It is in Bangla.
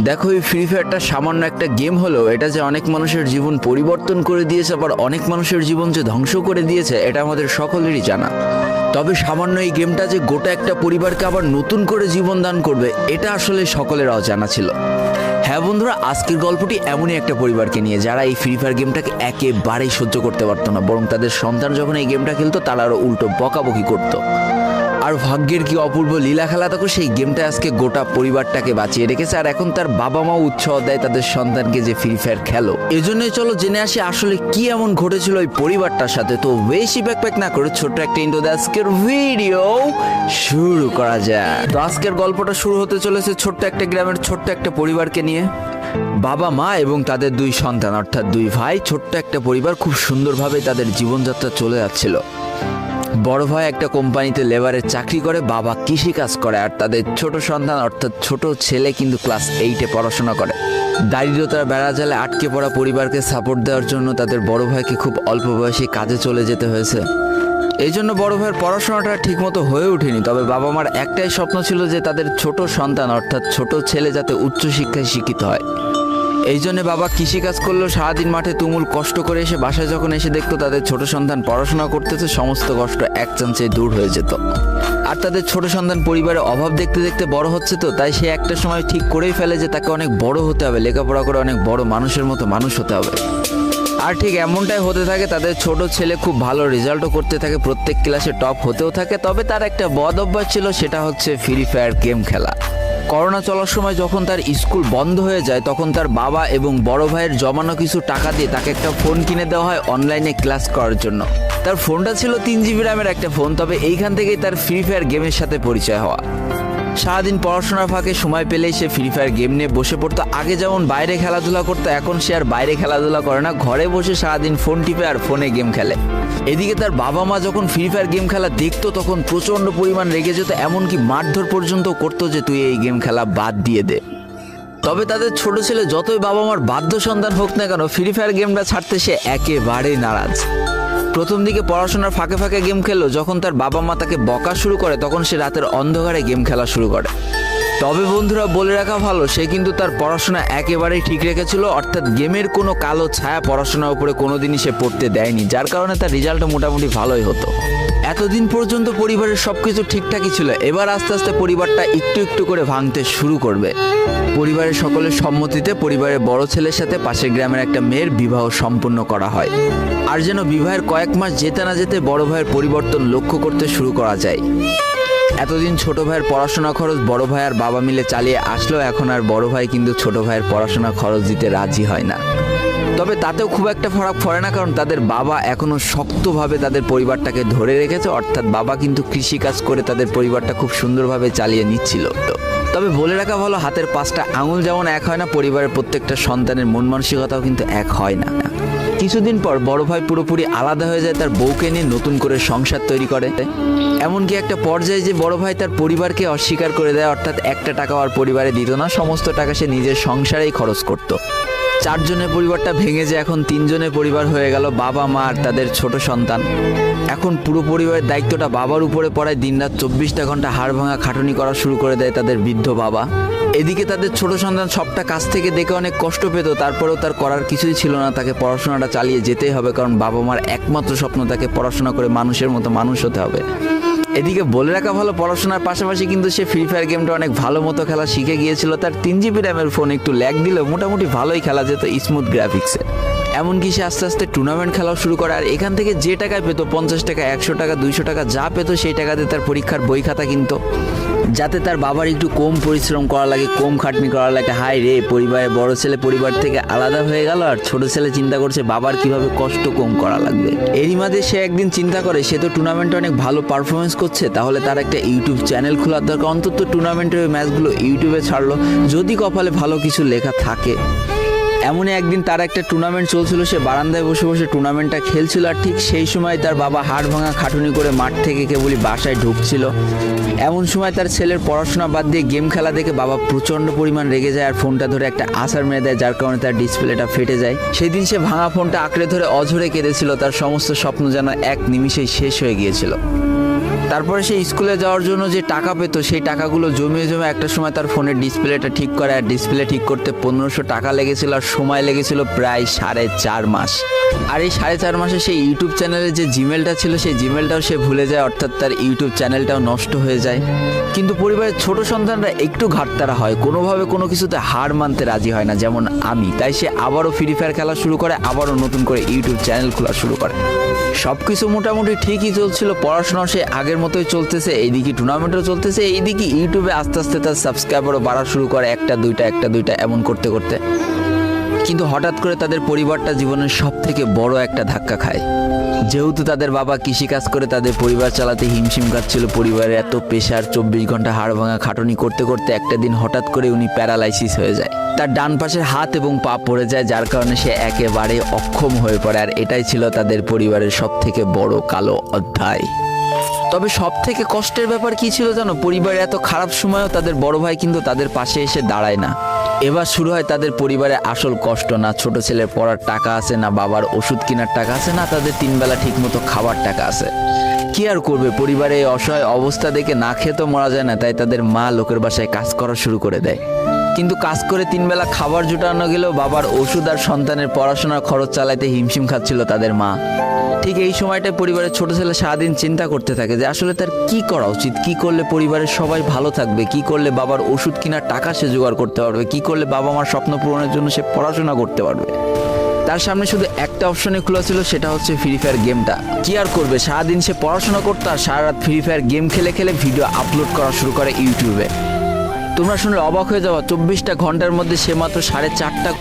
দেখো, এই ফ্রি ফায়ারটা সামান্য একটা গেম হলেও এটা যে অনেক মানুষের জীবন পরিবর্তন করে দিয়েছে, আবার অনেক মানুষের জীবন যে ধ্বংস করে দিয়েছে, এটা আমাদের সকলেরই জানা। তবে সামান্য এই গেমটা যে গোটা একটা পরিবারকে আবার নতুন করে জীবন দান করবে, এটা আসলে সকলের অজানা ছিল। হ্যাঁ বন্ধুরা, আজকের গল্পটি এমনই একটা পরিবারকে নিয়ে যারা এই ফ্রি ফায়ার গেমটাকে একেবারেই সহ্য করতে পারতো না, বরং তাদের সন্তান যখন এই গেমটা খেলতো তারা আরও উল্টো বকাবকি করতো। আর ভাগ্যের কি অপূর্ব লীলা খেলা, তখন সেই গেমটা আজকে গোটা পরিবারটাকে বাঁচিয়ে রেখেছে। আর এখন তার বাবা মাও উৎসাহ দেয় তাদের সন্তানকে যে ফ্রি ফায়ার খেলো। এজন্যই চলো জেনে আসি আসলে কি এমন ঘটেছিল ওই পরিবারটার সাথে। তো বেশি ব্যাকপ্যাক না করে ছোট্ট একটা ইন্ট্রো দিয়ে আজকের ভিডিও শুরু করা যায়। তো আজকের গল্পটা শুরু হতে চলেছে ছোট্ট একটা গ্রামের ছোট্ট একটা পরিবারকে নিয়ে। বাবা মা এবং তাদের দুই সন্তান অর্থাৎ দুই ভাই, ছোট্ট একটা পরিবার, খুব সুন্দরভাবে তাদের জীবনযাত্রা চলে যাচ্ছিল। বড় ভাই একটা কোম্পানিতে লেবারের চাকরি করে, বাবা কৃষিকাজ করে, আর তাদের ছোট সন্তান অর্থাৎ ছোট ছেলে কিন্তু ক্লাস 8-এ পড়াশোনা করে। দারিদ্রতার বেড়াজালে আটকে পড়া পরিবারকে সাপোর্ট দেওয়ার জন্য তাদের বড় ভাইকে খুব অল্প বয়সে কাজে চলে যেতে হয়েছে। এই জন্য বড় ভাইয়ের পড়াশোনাটা ঠিকমতো হয়ে ওঠেনি। তবে বাবা মার একটাই স্বপ্ন ছিল যে তাদের ছোট সন্তান অর্থাৎ ছোট ছেলে যাতে উচ্চশিক্ষায় শিক্ষিত হয়। এই জন্য বাবা কৃষিকাজ করলেও সারাদিন মাঠে তুমুল কষ্ট করে এসে বাসায় যখন এসে দেখতো তাদের ছোট সন্তান পড়াশোনা করতেছে, সমস্ত কষ্ট এক চান্সে দূর হয়ে যেত। আর তাদের ছোট সন্তান পরিবারের অভাব দেখতে দেখতে বড় হচ্ছে, তো তাই সে একটা সময় ঠিক করেই ফেলে যে তাকে অনেক বড় হতে হবে, লেখাপড়া করে অনেক বড় মানুষের মতো মানুষ হতে হবে। আর ঠিক এমনটাই হতে থাকে। তাদের ছোট ছেলে খুব ভালো রেজাল্টও করতে থাকে, প্রত্যেক ক্লাসে টপ হতেও থাকে। তবে তার একটা বদ অভ্যাস ছিল, সেটা হচ্ছে ফ্রি ফায়ার গেম খেলা। করোনা চলার সময় যখন তার স্কুল বন্ধ হয়ে যায়, তখন তার বাবা এবং বড় ভাইয়ের জমানো কিছু টাকা দিয়ে তাকে একটা ফোন কিনে দেওয়া হয় অনলাইনে ক্লাস করার জন্য। তার ফোনটা ছিল 3 GB র্যামের একটা ফোন। তবে এইখান থেকেই তার ফ্রি ফায়ার গেমের সাথে পরিচয় হওয়া। সারাদিন পড়াশোনার ফাঁকে সময় পেলেই সে ফ্রি ফায়ার গেম নিয়ে বসে পড়তো। আগে যেমন বাইরে খেলাধুলা করতো, এখন সে আর বাইরে খেলাধুলা করে না, ঘরে বসে সারাদিন ফোন টিপে আর ফোনে গেম খেলে। এদিকে তার বাবা মা যখন ফ্রি ফায়ার গেম খেলা দেখতো তখন প্রচণ্ড পরিমাণ রেগে যেত, এমনকি মারধর পর্যন্ত করতো যে তুই এই গেম খেলা বাদ দিয়ে দে। তবে তাদের ছোট ছেলে যতই বাবা মার বাধ্য সন্তান হোক না কেন, ফ্রি ফায়ার গেমটা ছাড়তে সে একেবারেই নারাজ। প্রথম দিকে পড়াশোনার ফাঁকে ফাঁকে গেম খেললো, যখন তার বাবা মা তাকে বকা শুরু করে তখন সে রাতের অন্ধকারে গেম খেলা শুরু করে। তবে বন্ধুরা বলে রাখা ভালো, সে কিন্তু তার পড়াশোনা একেবারেই ঠিক রেখেছিল, অর্থাৎ গেমের কোনো কালো ছায়া পড়াশোনার উপরে কোনোদিনই সে পড়তে দেয়নি, যার কারণে তার রেজাল্টও মোটামুটি ভালোই হতো। এতদিন পর্যন্ত পরিবারের সবকিছু ঠিকঠাকই ছিল, এবার আস্তে আস্তে পরিবারটা একটু একটু করে ভাঙতে শুরু করবে। পরিবারের সকলের সম্মতিতে পরিবারের বড় ছেলের সাথে পাশের গ্রামের একটা মেয়ের বিবাহ সম্পন্ন করা হয়। আর যেন বিবাহের কয়েক মাস যেতে না যেতে বড় ভাইয়ের পরিবর্তন লক্ষ্য করতে শুরু করা যায়। এতদিন ছোট ভাইয়ের পড়াশোনা খরচ বড় ভাই আর বাবা মিলে চালিয়ে আসলো, এখন আর বড় ভাই কিন্তু ছোট ভাইয়ের পড়াশোনা খরচ দিতে রাজি হয় না। তবে তাতেও খুব একটা ফারাক পড়ে না, কারণ তাদের বাবা এখনো শক্তভাবে তাদের পরিবারটাকে ধরে রেখেছে, অর্থাৎ বাবা কিন্তু কৃষিকাজ করে তাদের পরিবারটা খুব সুন্দরভাবে চালিয়ে নিচ্ছিল। তবে বলে রাখা ভালো, হাতের 5টা আঙুল যেমন এক হয় না, পরিবারের প্রত্যেকটা সন্তানের মন মানসিকতাও কিন্তু এক হয় না। কিছুদিন পর বড় ভাই পুরোপুরি আলাদা হয়ে যায়, তার বউকে নিয়ে নতুন করে সংসার তৈরি করে। এমনকি একটা পর্যায়ে যে বড় ভাই তার পরিবারকে অস্বীকার করে দেয়, অর্থাৎ একটা টাকাও আর পরিবারে দিত না, সমস্ত টাকা সে নিজের সংসারেই খরচ করত। 4 জনের পরিবারটা ভেঙে যায় এখন 3 জনের পরিবার হয়ে গেল, বাবা মা আর তাদের ছোট সন্তান। এখন পুরো পরিবারের দায়িত্বটা বাবার উপরে পড়ায়, দিনরাত 24টা ঘন্টা হাড় ভাঙা খাটুনি করা শুরু করে দেয় তাদের বৃদ্ধ বাবা। এদিকে তাদের ছোট সন্তান সবটা কাছ থেকে দেখে অনেক কষ্ট পেত, তারপরেও তার করার কিছুই ছিল না, তাকে পড়াশোনাটা চালিয়ে যেতেই হবে, কারণ বাবা মার একমাত্র স্বপ্ন তাকে পড়াশোনা করে মানুষের মতো মানুষ হতে হবে। এদিকে বলে রাখা ভালো, পড়াশোনার পাশাপাশি কিন্তু সে ফ্রি ফায়ার গেমটা অনেক ভালো মতো খেলা শিখে গিয়েছিল। তার 3 GB র্যামের ফোন একটু ল্যাগ দিলেও মোটামুটি ভালোই খেলা যেত স্মুথ গ্রাফিক্সে। এমনকি সে আস্তে আস্তে টুর্নামেন্ট খেলাও শুরু করে। আর এখান থেকে যে টাকায় পেতো, 50 টাকা, 100 টাকা, 200 টাকা যা পেতো, সেই টাকাতে তার পরীক্ষার বই খাতা কিনতো, যাতে তার বাবার একটু কম পরিশ্রম করা লাগে, কম খাটনি করা লাগে। হাই রে, পরিবারের বড় ছেলে পরিবার থেকে আলাদা হয়ে গেল, আর ছোট ছেলে চিন্তা করছে বাবার কিভাবে কষ্ট কম করা লাগবে। এরই মাঝে সে একদিন চিন্তা করে, সে তো টুর্নামেন্টে অনেক ভালো পারফরমেন্স করছে, তাহলে তার একটা ইউটিউব চ্যানেল খোলার দরকার, অন্তত টুর্নামেন্টের ম্যাচগুলো ইউটিউবে ছাড়লো, যদি কপালে ভালো কিছু লেখা থাকে। এমনই একদিন তার একটা টুর্নামেন্ট চলছিল, সে বারান্দায় বসে বসে টুর্নামেন্টটা খেলছিল, আর ঠিক সেই সময় তার বাবা হাড় ভাঙা খাটুনি করে মাঠ থেকে কেবলই বাসায় ঢুকছিল। এমন সময় তার ছেলের পড়াশোনা বাদ দিয়ে গেম খেলা দেখে বাবা প্রচণ্ড পরিমাণ রেগে যায়, আর ফোনটা ধরে একটা আছাড় মেরে দেয়, যার কারণে তার ডিসপ্লেটা ফেটে যায়। সেই দিন সে ভাঙা ফোনটা আঁকড়ে ধরে অঝরে কেঁদেছিল, তার সমস্ত স্বপ্ন যেন এক নিমিষেই শেষ হয়ে গিয়েছিল। তারপরে সে স্কুলে যাওয়ার জন্য যে টাকা পেতো সেই টাকাগুলো জমিয়ে জমে একটা সময় তার ফোনের ডিসপ্লেটা ঠিক করে, আর ডিসপ্লে ঠিক করতে 1500 টাকা লেগেছিল, আর সময় লেগেছিল প্রায় 4.5 মাস। আর এই 4.5 মাসে সেই ইউটিউব চ্যানেলের যে জিমেলটা ছিল সেই জিমেলটাও সে ভুলে যায়, অর্থাৎ তার ইউটিউব চ্যানেলটাও নষ্ট হয়ে যায়। কিন্তু পরিবারের ছোট সন্তানরা একটু ঘাটতারা হয়, কোনোভাবে কোনো কিছুতে হার মানতে রাজি হয় না, যেমন আমি। তাই সে আবারও ফ্রি ফায়ার খেলা শুরু করে, আবারও নতুন করে ইউটিউব চ্যানেল খোলা শুরু করে। সব কিছু মোটামুটি ঠিকই চলছিল, পড়াশোনাও সে আগের মতোই চলতেছে, এইদিকে টুর্নামেন্টও চলতেছে, এইদিকে ইউটিউবে আস্তে আস্তে তার সাবস্ক্রাইবারও বাড়া শুরু করে, একটা দুইটা এমন করতে করতে। কিন্তু হঠাৎ করে তাদের পরিবারটা জীবনের সব থেকে বড় একটা ধাক্কা খায়। যেহেতু তাদের বাবা কৃষিকাজ করে তাদের পরিবার চালাতে হিমশিম খাচ্ছিল, পরিবারের এত প্রেশার, 24 ঘন্টা হাড় ভাঙা খাটুনি করতে করতে একটা দিন হঠাৎ করে উনি প্যারালাইসিস হয়ে যায়। তার ডান পাশের হাত এবং পা পড়ে যায়, যার কারণে সে একেবারে অক্ষম হয়ে পড়ে। আর এটাই ছিল তাদের পরিবারের সব থেকে বড় কালো অধ্যায়। তবে সব থেকে কষ্টের ব্যাপার কি ছিল জানো? পরিবারের এত খারাপ সময়ও তাদের বড় ভাই কিন্তু তাদের পাশে এসে দাঁড়ায় না। এবার শুরু হয় তাদের পরিবারে আসল কষ্ট। না ছোট ছেলের পড়ার টাকা আছে, না বাবার ওষুধ কেনার টাকা আছে, না তাদের 3 বেলা ঠিক মতো খাবার টাকা আছে। কি আর করবে, পরিবারে এই অসহায় অবস্থা দেখে না খেয়ে তো মরা যায় না, তাই তাদের মা লোকের বাসায় কাজ করা শুরু করে দেয়। কিন্তু কাজ করে 3 বেলা খাবার জোটানো গেলেও বাবার ওষুধ আর সন্তানের পড়াশোনার খরচ চালাইতে হিমশিম খাচ্ছিল তাদের মা। ঠিক এই সময়টায় পরিবারের ছোট ছেলে সারাদিন চিন্তা করতে থাকে যে আসলে তার কি করা উচিত, কি করলে পরিবারের সবাই ভালো থাকবে, কি করলে বাবার ওষুধ কেনার টাকা সে জোগাড় করতে পারবে, কি করলে বাবা মার স্বপ্ন পূরণের জন্য সে পড়াশোনা করতে পারবে। তার সামনে শুধু একটা অপশনে খোলা ছিল, সেটা হচ্ছে ফ্রি ফায়ার গেমটা। কি আর করবে, সারাদিন সে পড়াশোনা করতো আর সারা রাত ফ্রি ফায়ার গেম খেলে খেলে ভিডিও আপলোড করা শুরু করে ইউটিউবে। তোমরা শুনলে অবাক হয়ে যাওয়া, 24টা ঘন্টার মধ্যে সে মাত্র 4.5